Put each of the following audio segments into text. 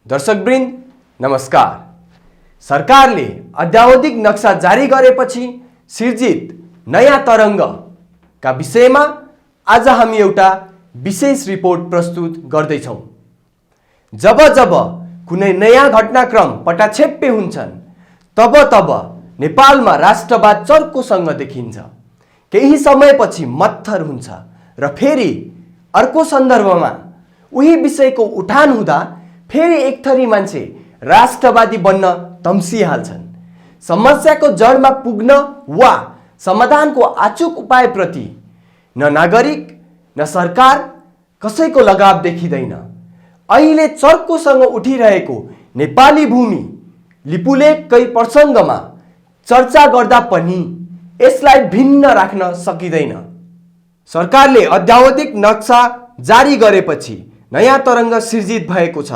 दर्शकवृन्द नमस्कार। सरकारले अद्यावधिक नक्सा जारी गरेपछि सिर्जित नयाँ तरङ्गका विषयमा आज हामी एउटा विशेष रिपोर्ट प्रस्तुत गर्दैछौँ। जब जब कुनै नयाँ घटनाक्रम पटाक्षेप्य हुन्छन् तब नेपालमा राष्ट्रवाद चर्कोसँग देखिन्छ। केही समयपछि मत्थर हुन्छ र फेरि अर्को सन्दर्भमा उही विषयको उठान हुँदा फेरि एक थरी मान्छे राष्ट्रवादी बन्न तम्सिहाल्छन्। समस्याको जडमा पुग्न वा समाधानको अचूक उपायप्रति न नागरिक न सरकार कसैको लगाव देखिँदैन। अहिले चर्कोसँग उठिरहेको नेपाली भूमि लिपुलेखकै प्रसङ्गमा चर्चा गर्दा पनि यसलाई भिन्न राख्न सकिँदैन। सरकारले अद्यावधिक नक्सा जारी गरेपछि नयाँ तरङ्ग सिर्जित भएको छ।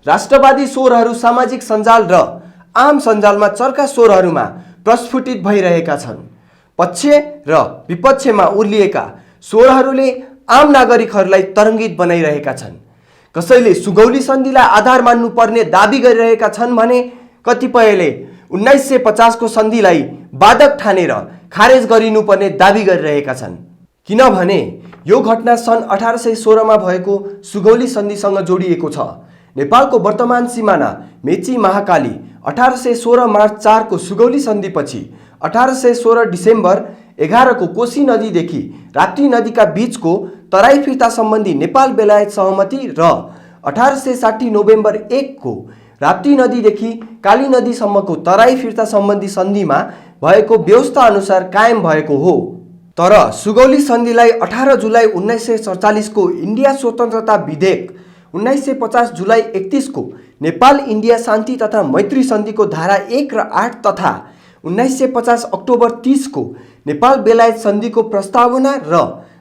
राष्ट्रवादी स्वरहरू सामाजिक सञ्जाल र आम सञ्जालमा चर्का स्वरहरूमा प्रस्फुटित भइरहेका छन्। पक्ष र विपक्षमा उर्लिएका स्वरहरूले आम नागरिकहरूलाई तरङ्गित बनाइरहेका छन्। कसैले सुगौली सन्धिलाई आधार मान्नुपर्ने दाबी गरिरहेका छन् भने कतिपयले 1950 को सन्धिलाई बाधक ठानेर खारेज गरिनुपर्ने दाबी गरिरहेका छन्। किनभने यो घटना सन् 1816 मा भएको सुगौली सन्धिसँग जोडिएको छ। नेपालको वर्तमान सिमाना मेची महाकाली 1816 मार्च 4 को सुगौली सन्धिपछि 1816 डिसेम्बर 11 को कोशी नदीदेखि राप्ती नदीका बीचको तराई फिर्ता सम्बन्धी नेपाल बेलायत सहमति र 1860 नोभेम्बर 1 को राप्ती नदीदेखि काली नदीसम्मको तराई फिर्ता सम्बन्धी सन्धिमा भएको व्यवस्था अनुसार कायम भएको हो। तर सुगौली सन्धिलाई 18 जुलाई 1947 को इन्डिया स्वतन्त्रता विधेयक, 1950 जुलाई 31 को नेपाल इन्डिया शान्ति तथा मैत्री सन्धिको धारा 1 र 8 तथा 1950 अक्टोबर 30 को नेपाल बेलायत सन्धिको प्रस्तावना र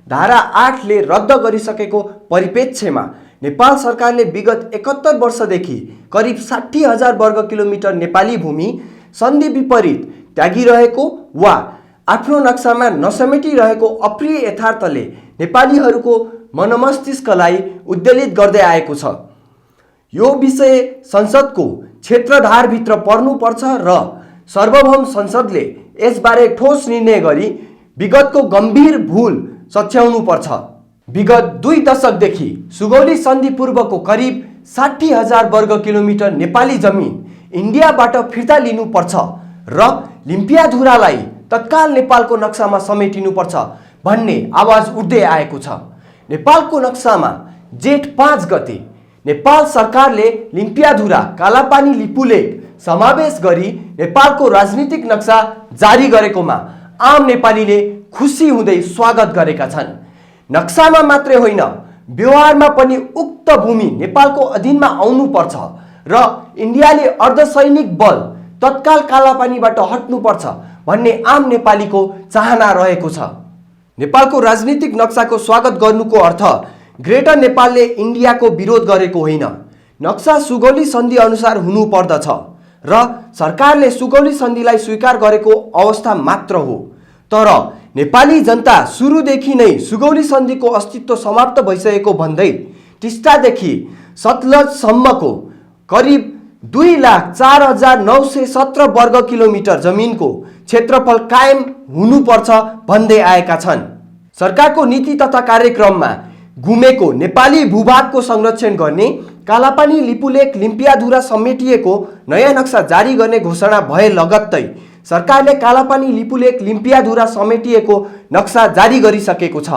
धारा 8 ले रद्द गरिसकेको परिप्रेक्ष्यमा नेपाल सरकारले विगत 71 वर्षदेखि करिब 60,000 वर्ग किलोमिटर नेपाली भूमि सन्धि विपरीत त्यागिरहेको वा आफ्नो नक्सामा नसमेटिरहेको अप्रिय यथार्थले नेपालीहरूको मनमस्तिष्कलाई उद्वेलित गर्दै आएको छ। यो विषय संसदको क्षेत्रधारभित्र पर्नुपर्छ र सार्वभौम संसदले यसबारे ठोस निर्णय गरी विगतको गम्भीर भूल सच्याउनुपर्छ। विगत 2 दशकदेखि सुगौली सन्धि पूर्वको करिब 60,000 वर्ग किलोमिटर नेपाली जमिन इन्डियाबाट फिर्ता लिनुपर्छ र लिम्पियाधुरालाई तत्काल नेपालको नक्सामा समेटिनुपर्छ भन्ने आवाज उठ्दै आएको छ। नेपालको नक्सामा जेठ 5 गते नेपाल सरकारले लिम्पियाधुरा कालापानी लिपुलेख समावेश गरी नेपालको राजनीतिक नक्सा जारी गरेकोमा आम नेपालीले खुसी हुँदै स्वागत गरेका छन्। नक्सामा मात्रै होइन, व्यवहारमा पनि उक्त भूमि नेपालको अधीनमा आउनुपर्छ र इन्डियाले अर्धसैनिक बल तत्काल कालापानीबाट हट्नुपर्छ भन्ने आम नेपालीको चाहना रहेको छ। नेपालको राजनीतिक नक्साको स्वागत गर्नुको अर्थ ग्रेटर नेपालले इन्डियाको विरोध गरेको होइन। नक्सा सुगौली सन्धि अनुसार हुनुपर्दछ र सरकारले सुगौली सन्धिलाई स्वीकार गरेको अवस्था मात्र हो। तर नेपाली जनता सुरुदेखि नै सुगौली सन्धिको अस्तित्व समाप्त भइसकेको भन्दै टिस्टादेखि सतलजसम्मको करिब 2,04,917 वर्ग किलोमिटर जमिनको क्षेत्रफल कायम हुनुपर्छ भन्दै आएका छन्। सरकारको नीति तथा कार्यक्रममा गुमेको नेपाली भूभागको संरक्षण गर्ने कालापानी लिपुलेख लिम्पियाधुरा समेटिएको नयाँ नक्सा जारी गर्ने घोषणा भए लगत्तै सरकारले कालापानी लिपुलेख लिम्पियाधुरा समेटिएको नक्सा जारी गरिसकेको छ।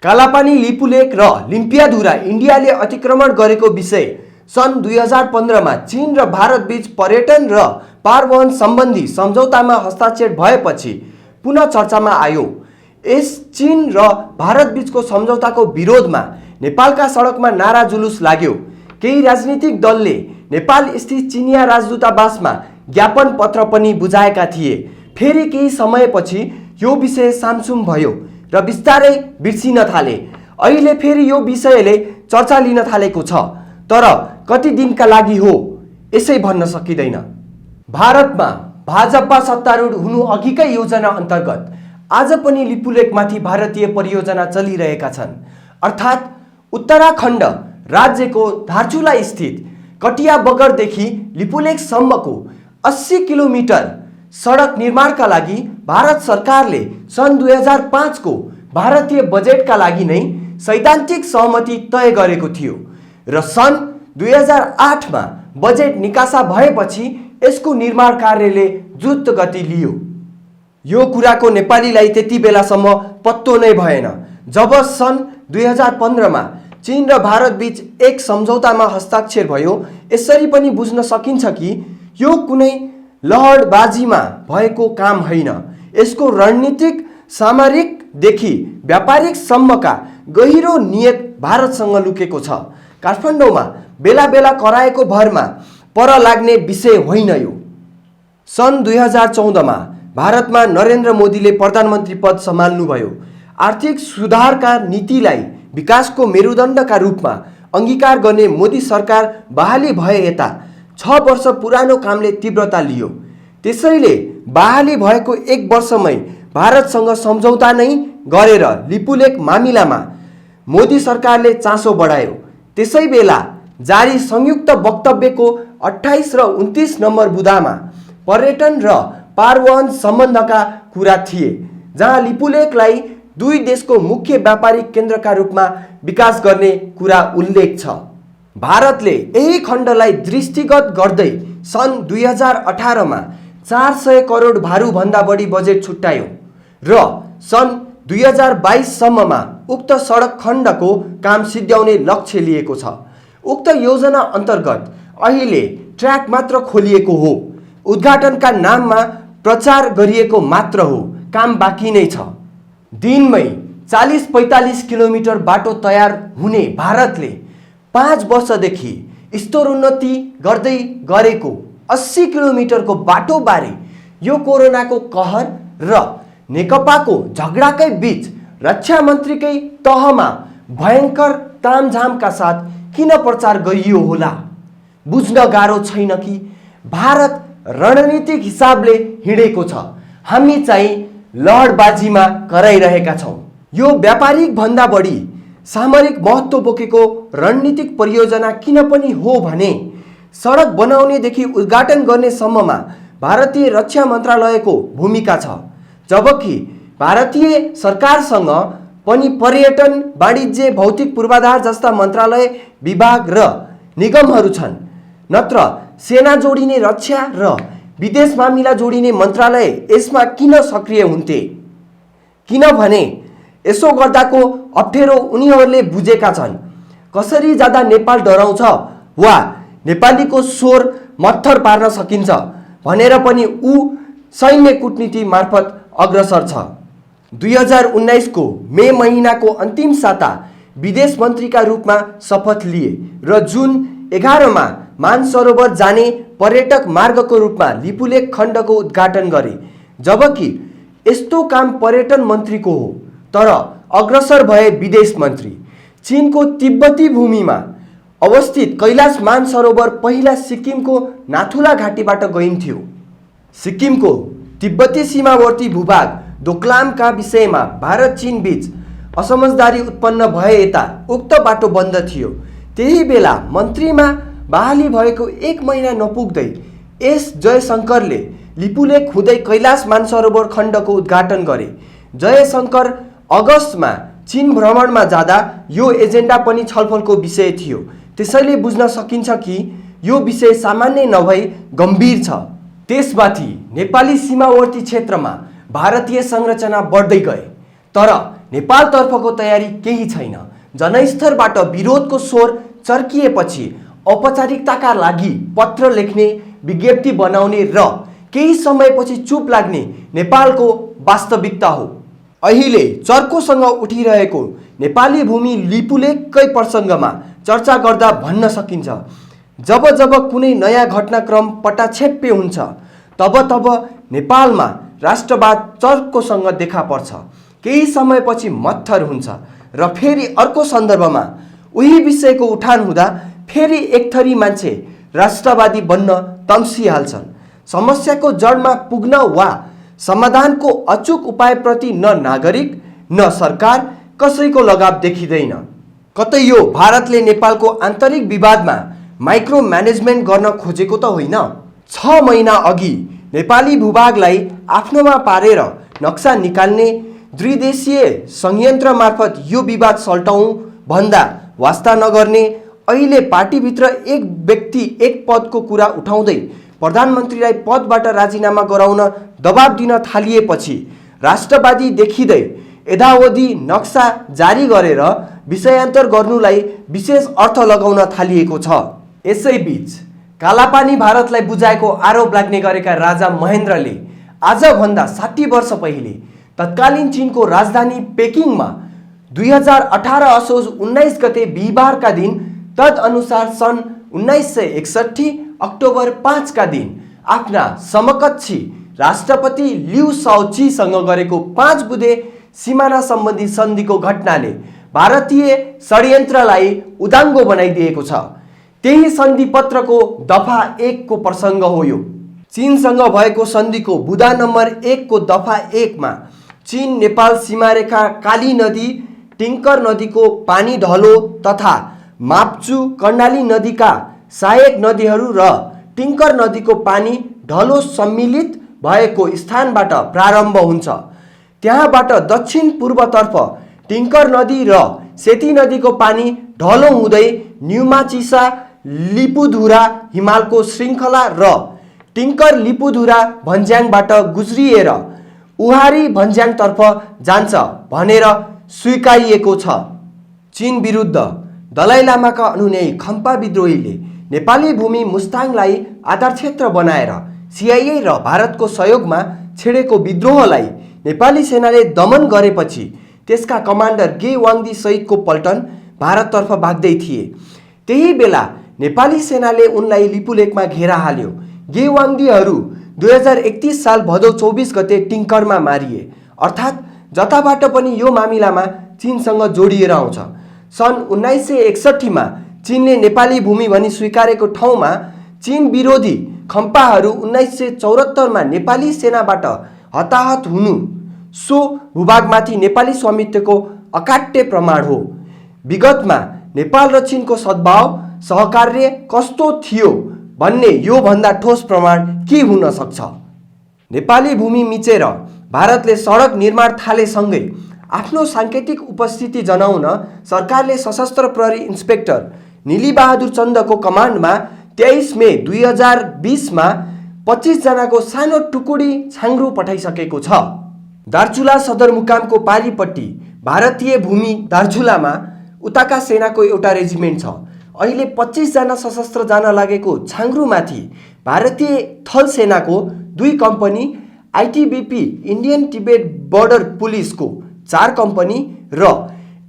कालापानी लिपुलेख र लिम्पियाधुरा इन्डियाले अतिक्रमण गरेको विषय सन् 2015 मा चीन र भारत बीच पर्यटन र पारवहन सम्बन्धी सम्झौतामा हस्ताक्षर भएपछि पुनः चर्चामा आयो। यस चीन र भारत बीचको सम्झौताको विरोधमा नेपालका सडकमा नारा जुलुस लाग्यो। केही राजनीतिक दलले नेपाल स्थित चिनिया राजदूतावासमा ज्ञापन पत्र पनि बुझाएका थिए। फेरि केही समयपछि यो विषय सामसुम भयो र बिस्तारै बिर्सिन थाले। अहिले फेरि यो विषयले चर्चा लिन थालेको छ, तर कति दिनका लागि हो यसै भन्न सकिँदैन। भारतमा भाजपा सत्तारूढ हुनु अघिकै योजना अन्तर्गत आज पनि लिपुलेखमाथि भारतीय परियोजना चलिरहेका छन्। अर्थात् उत्तराखण्ड राज्यको धारचुला स्थित कटिया बगरदेखि लिपुलेकसम्मको 80 किलोमिटर सडक निर्माणका लागि भारत सरकारले सन् 2005 को भारतीय बजेटका लागि नै सैद्धान्तिक सहमति तय गरेको थियो र सन् 2008 मा बजेट निकासा भएपछि यसको निर्माण कार्यले द्रुत गति लियो। यो कुराको नेपालीलाई त्यति बेलासम्म पत्तो नै भएन जब सन् 2015 मा चीन र भारत बीच एक सम्झौतामा हस्ताक्षर भयो। यसरी पनि बुझ्न सकिन्छ कि यो कुनै लहरबाजीमा भएको काम होइन। यसको रणनीतिक सामरिकदेखि व्यापारिकसम्मका गहिरो नियत भारतसँग लुकेको छ। काठमाडौँमा बेला बेला कराएको भरमा पर लाग्ने विषय होइन यो। सन् 2014 मा भारतमा नरेन्द्र मोदीले प्रधानमन्त्री पद सम्हाल्नुभयो। आर्थिक सुधारका नीतिलाई विकासको मेरुदण्डका रूपमा अंगीकार गर्ने मोदी सरकार बहाली भए यता 6 वर्ष पुरानो कामले तीव्रता लियो। त्यसैले बहाली भएको 1 वर्षमै भारतसँग सम्झौता नै गरेर लिपुलेक मामिलामा मोदी सरकारले चासो बढायो। त्यसै बेला जारी संयुक्त वक्तव्यको 28 र 29 नम्बर बुँदामा पर्यटन र पारवहन सम्बन्धका कुरा थिए, जहाँ लिपुलेकलाई दुई देशको मुख्य व्यापारिक केन्द्रका रूपमा विकास गर्ने कुरा उल्लेख छ। भारतले यही खण्डलाई दृष्टिगत गर्दै सन् 2018 मा 400 करोड भारु-भन्दा बढी बजेट छुट्यायो र सन् 2022 सम्ममा उक्त सडक खण्डको काम सिद्ध्याउने लक्ष्य लिएको छ। उक्त योजना अन्तर्गत अहिले ट्र्याक मात्र खोलिएको हो, उद्घाटनका नाममा प्रचार गरिएको मात्र हो, काम बाँकी नै छ। दिनमै 40-45 किलोमिटर बाटो तयार हुने भारतले 5 वर्षदेखि स्तरोन्नति गर्दै गरेको 80 किलोमिटरको बाटोबारे यो कोरोनाको कहर र नेकपाको झगडाकै बीच रक्षा मन्त्रीकै तहमा भयङ्कर तामझामका साथ किन प्रचार गरियो होला? बुझ्न गाह्रो छैन कि भारत रणनीतिक हिसाबले हिँडेको छ, हामी चाहिँ लहरबाजीमा कराइरहेका छौँ। यो व्यापारिक भन्दा बढी सामरिक महत्त्व बोकेको रणनीतिक परियोजना किन पनि हो भने सडक बनाउनेदेखि उद्घाटन गर्ने सम्ममा भारतीय रक्षा मन्त्रालयको भूमिका छ, जबकि भारतीय सरकारसँग पनि पर्यटन, वाणिज्य, भौतिक पूर्वाधार जस्ता मन्त्रालय, विभाग र निगमहरू छन्। नत्र सेना जोडिने रक्षा र विदेश मामिला जोडिने मन्त्रालय यसमा किन सक्रिय हुन्थे? किनभने यसो गर्दाको अप्ठ्यारो उनीहरूले बुझेका छन्। कसरी जाँदा नेपाल डराउँछ वा नेपालीको स्वर मत्थर पार्न सकिन्छ भनेर पनि ऊ सैन्य कूटनीति मार्फत अग्रसर छ। 2019 को मे महिनाको अन्तिम साता विदेश मन्त्रीका रूपमा शपथ लिए र जुन 11 मा मानसरोवर जाने पर्यटक मार्गको रूपमा लिपुलेक खण्डको उद्घाटन गरे। जबकि यस्तो काम पर्यटन मन्त्रीको हो, तर अग्रसर भए विदेश मन्त्री। चीनको तिब्बती भूमिमा अवस्थित कैलाश मानसरोवर पहिला सिक्किमको नाथुला घाटीबाट गइन्थ्यो। सिक्किमको तिब्बती सीमावर्ती भूभाग दोक्लामका विषयमा भारत चीन बीच असमझदारी उत्पन्न भए यता उक्त बाटो बन्द थियो। त्यही बेला मन्त्रीमा बहाली भएको 1 महिना नपुग्दै एस जयशंकरले लिपुलेक हुँदै कैलाश मानसरोवर खण्डको उद्घाटन गरे। जयशंकर अगस्तमा चीन भ्रमणमा जाँदा यो एजेन्डा पनि छलफलको विषय थियो। त्यसैले बुझ्न सकिन्छ कि यो विषय सामान्य नभई गम्भीर छ। त्यसमाथि नेपाली सीमावर्ती क्षेत्रमा भारतीय संरचना बढ्दै गए, तर नेपालतर्फको तयारी केही छैन। जनस्तरबाट विरोधको स्वर चर्किएपछि औपचारिकताका लागि पत्र लेख्ने, विज्ञप्ति बनाउने र केही समयपछि चुप लाग्ने नेपालको वास्तविकता हो। अहिले चर्कोसँग उठिरहेको नेपाली भूमि लिपुलेककै प्रसङ्गमा चर्चा गर्दा भन्न सकिन्छ, जब जब कुनै नयाँ घटनाक्रम पटाक्षेप्य हुन्छ तब नेपालमा राष्ट्रवाद चर्कोसँग देखा पर्छ। केही समयपछि मत्थर हुन्छ र फेरि अर्को सन्दर्भमा उही विषयको उठान हुँदा फेरि एक थरी मान्छे राष्ट्रवादी बन्न तम्सिहाल्छन्। समस्याको जडमा पुग्न वा समाधानको अचूक उपायप्रति न नागरिक न सरकार कसैको लगाव देखिँदैन। कतै यो भारतले नेपालको आन्तरिक विवादमा माइक्रो म्यानेजमेन्ट गर्न खोजेको त होइन। 6 महिना अघि नेपाली भूभागलाई आफ्नोमा पारेर नक्सा निकाल्ने द्विदेशीय संयन्त्र मार्फत यो विवाद सल्टाउँ भन्दा वास्ता नगर्ने, अहिले पार्टीभित्र एक व्यक्ति एक पदको कुरा उठाउँदै प्रधानमन्त्रीलाई पदबाट राजीनामा गराउन दबाब दिन थालिएपछि राष्ट्रवादी देखिँदै यथावधि नक्सा जारी गरेर विषयान्तर गर्नुलाई विशेष अर्थ लगाउन थालिएको छ। यसैबीच कालापानी भारतलाई बुझाएको आरोप लाग्ने गरेका राजा महेन्द्रले आजभन्दा 60 वर्ष पहिले तत्कालीन चीनको राजधानी पेकिङमा 2018 असोज 19 गते बिहिबारका दिन, तदअनुसार सन् 1961 अक्टोबर 5 का दिन आफ्ना समकक्षी राष्ट्रपति लिउ साओचीसँग गरेको 5 बुँदे सिमाना सम्बन्धी सन्धिको घटनाले भारतीय षड्यन्त्रलाई उदाङ्गो बनाइदिएको छ। त्यही सन्धि पत्रको दफा 1 को प्रसङ्ग हो यो। चीनसँग भएको सन्धिको बुँदा नम्बर 1 को दफा 1 मा चीन नेपाल सीमारेखा काली नदी, टिङ्कर नदीको पानी ढलो तथा माप्चु कर्णाली नदीका सहायक नदीहरू र टिङ्कर नदीको पानी ढलो सम्मिलित भएको स्थानबाट प्रारम्भ हुन्छ। त्यहाँबाट दक्षिण पूर्वतर्फ टिङ्कर नदी र सेती नदीको पानी ढलो हुँदै न्युमाचिसा लिपुधुरा हिमालको श्रृङ्खला र टिङ्कर लिपुधुरा भन्ज्याङबाट गुज्रिएर उहारी भन्ज्याङतर्फ जान्छ भनेर स्वीकारिएको छ। चीन विरुद्ध दलाई लामाका अनुयायी खम्पा विद्रोहीले नेपाली भूमि मुस्ताङलाई आधार क्षेत्र बनाएर सिआइए र भारतको सहयोगमा छेडेको विद्रोहलाई नेपाली सेनाले दमन गरेपछि त्यसका कमान्डर गे वाङदी सहितको पल्टन भारततर्फ भाग्दै थिए। त्यही बेला नेपाली सेनाले उनलाई लिपुलेकमा घेरा हाल्यो। गे वाङदीहरू 2031 साल भदौ 24 गते टिङ्करमा मारिए। अर्थात् जताबाट पनि यो मामिलामा चीनसँग जोडिएर आउँछ। सन् 1961 मा चीनले नेपाली भूमि भनी स्वीकारेको ठाउँमा चीन विरोधी खम्पाहरू 1974 मा नेपाली सेनाबाट हताहत हुनु सो भूभागमाथि नेपाली स्वामित्वको अकाट्य प्रमाण हो। विगतमा नेपाल र चीनको सद्भाव सहकार्य कस्तो थियो भन्ने यो भन्दा ठोस प्रमाण के हुन सक्छ। नेपाली भूमि मिचेर भारतले सडक निर्माण थालेसँगै आफ्नो सांकेतिक उपस्थिति जनाउन सरकारले सशस्त्र प्रहरी इन्स्पेक्टर निलिबहादुर चन्दको कमान्डमा 23 मे 2020 मा 25 जनाको सानो टुकुडी छाङ्ग्रो पठाइसकेको छ। दार्चुला सदरमुकामको पारीपट्टि भारतीय भूमि दार्चुलामा उताका सेनाको एउटा रेजिमेन्ट छ। अहिले 25 जना सशस्त्र जान लागेको छाङ्ग्रोमाथि भारतीय थल सेनाको 2 company, ITBP Indian Tibet border पुलिसको 4 कम्पनी र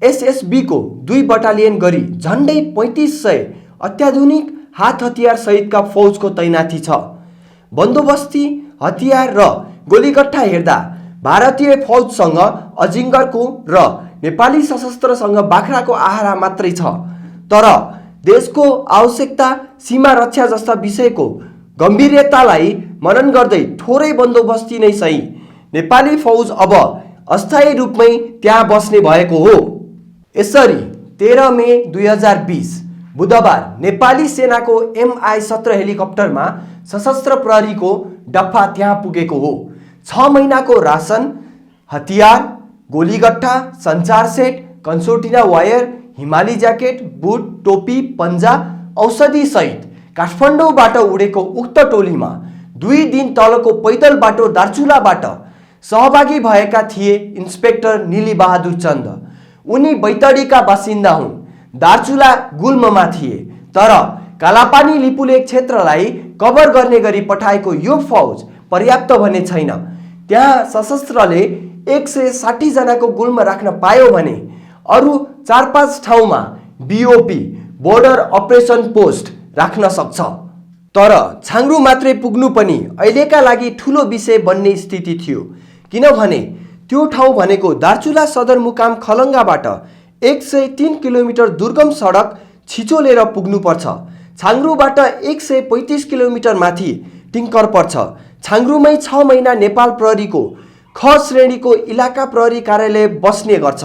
एसएसबीको 2 बटालियन गरी झन्डै 3500 अत्याधुनिक हात हतियार सहितका फौजको तैनाथी छ। बन्दोबस्ती, हतियार र गोलीगट्ठा हेर्दा भारतीय फौजसँग अजिङ्गरको र नेपाली सशस्त्रसँग बाख्राको आहारा मात्रै छ। तर देशको आवश्यकता, सीमा रक्षा जस्ता विषयको गम्भीर्यतालाई मनन गर्दै थोरै बन्दोबस्ती नै सही, नेपाली फौज अब अस्थायी रूपमै त्यहाँ बस्ने भएको हो। यसरी 13 मे 2020 बुधबार नेपाली सेनाको MI-17 हेलिकप्टरमा सशस्त्र प्रहरीको डफा त्यहाँ पुगेको हो। 6 महिनाको रासन, हतियार, गोलीगट्ठा, सञ्चार सेट, कन्सोर्टिना वायर, हिमाली ज्याकेट, बुट, टोपी, पन्जा, औषधि सहित काठमाडौँबाट उडेको उक्त टोलीमा 2 दिन तलको पैदल बाटो दार्चुलाबाट सहभागी भएका थिए इन्स्पेक्टर निलिबहादुर चन्द। उनी बैतडीका बासिन्दा हुन्। दार्चुला गुल्ममा थिए। तर कालापानी लिपुलेक क्षेत्रलाई कभर गर्ने गरी पठाएको यो फौज पर्याप्त भने छैन। त्यहाँ सशस्त्रले 160 जनाको गुल्म राख्न पायो भने अरू 4-5 ठाउँमा बीओपी बोर्डर अपरेसन पोस्ट राख्न सक्छ। तर छाङ्ग्रो मात्रै पुग्नु पनि अहिलेका लागि ठुलो विषय बन्ने स्थिति थियो, किनभने त्यो ठाउँ भनेको दार्चुला सदरमुकाम खलङ्गाबाट 103 किलोमिटर दुर्गम सडक छिचोलेर पुग्नुपर्छ। छाङ्ग्रोबाट 135 किलोमिटर माथि टिङ्कर पर्छ। छाङ्ग्रोमै 6 महिना नेपाल प्रहरीको ख श्रेणीको इलाका प्रहरी कार्यालय बस्ने गर्छ।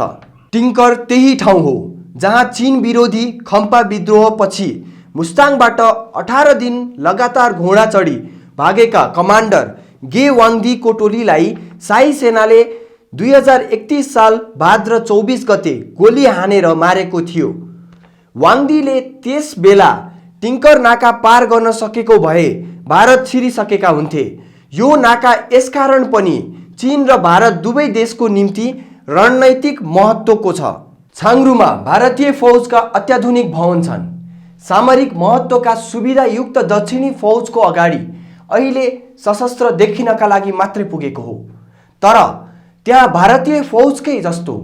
टिङ्कर त्यही ठाउँ हो जहाँ चीन विरोधी खम्पा विद्रोहपछि मुस्ताङबाट 18 दिन लगातार घोडा चढी भागेका कमान्डर गे वाङदीको टोलीलाई शाही सेनाले 2031 साल भाद्र 24 गते गोली हानेर मारेको थियो। वाङदीले त्यस बेला टिङ्कर नाका पार गर्न सकेको भए भारत छिरिसकेका हुन्थे। यो नाका यसकारण पनि चीन र भारत दुवै देशको निम्ति रणनैतिक महत्त्वको छ। छाङ्रुमा भारतीय फौजका अत्याधुनिक भवन छन्। सामरिक महत्त्वका सुविधायुक्त दक्षिणी फौजको अगाडि अहिले सशस्त्र देखिनका लागि मात्रै पुगेको हो, तर त्यहाँ भारतीय फौजकै जस्तो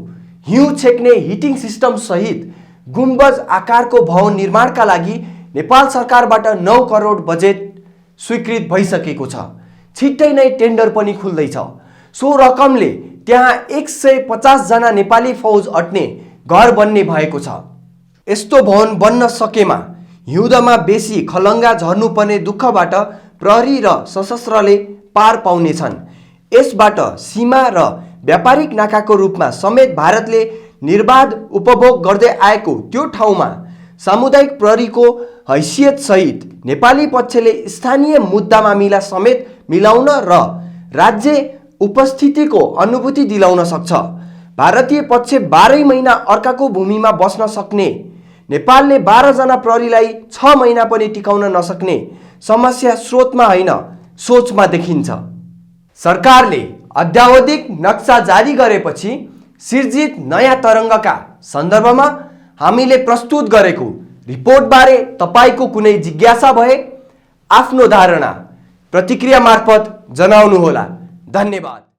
हिउँ छेक्ने हिटिङ सिस्टम सहित गुम्बज आकारको भवन निर्माणका लागि नेपाल सरकारबाट 9 करोड बजेट स्वीकृत भइसकेको छ। छिट्टै नै टेन्डर पनि खुल्दैछ। सो रकमले त्यहाँ 150 जना नेपाली फौज अट्ने घर बन्ने भएको छ। यस्तो भवन बन्न सकेमा हिउँदमा बेसी खलङ्गा झर्नुपर्ने दुःखबाट प्रहरी र सशस्त्रले पार पाउनेछन्। यसबाट सीमा र व्यापारिक नाकाको रूपमा समेत भारतले निर्बाध उपभोग गर्दै आएको त्यो ठाउँमा सामुदायिक प्रहरीको हैसियत सहित नेपाली पक्षले स्थानीय मुद्दा मामिला समेत मिलाउन र राज्य उपस्थितिको अनुभूति दिलाउन सक्छ। भारतीय पक्ष 12 महिना अर्काको भूमिमा बस्न सक्ने, नेपालले 12 जना प्रहरीलाई 6 महिना पनि टिकाउन नसक्ने समस्या स्रोतमा होइन सोचमा देखिन्छ। सरकारले अद्यावधिक नक्सा जारी गरेपछि सिर्जित नयाँ तरङ्गका सन्दर्भमा हामीले प्रस्तुत गरेको रिपोर्टबारे तपाईको कुनै जिज्ञासा भए आफ्नो धारणा प्रतिक्रिया मार्फत जनाउनुहोला। धन्यवाद।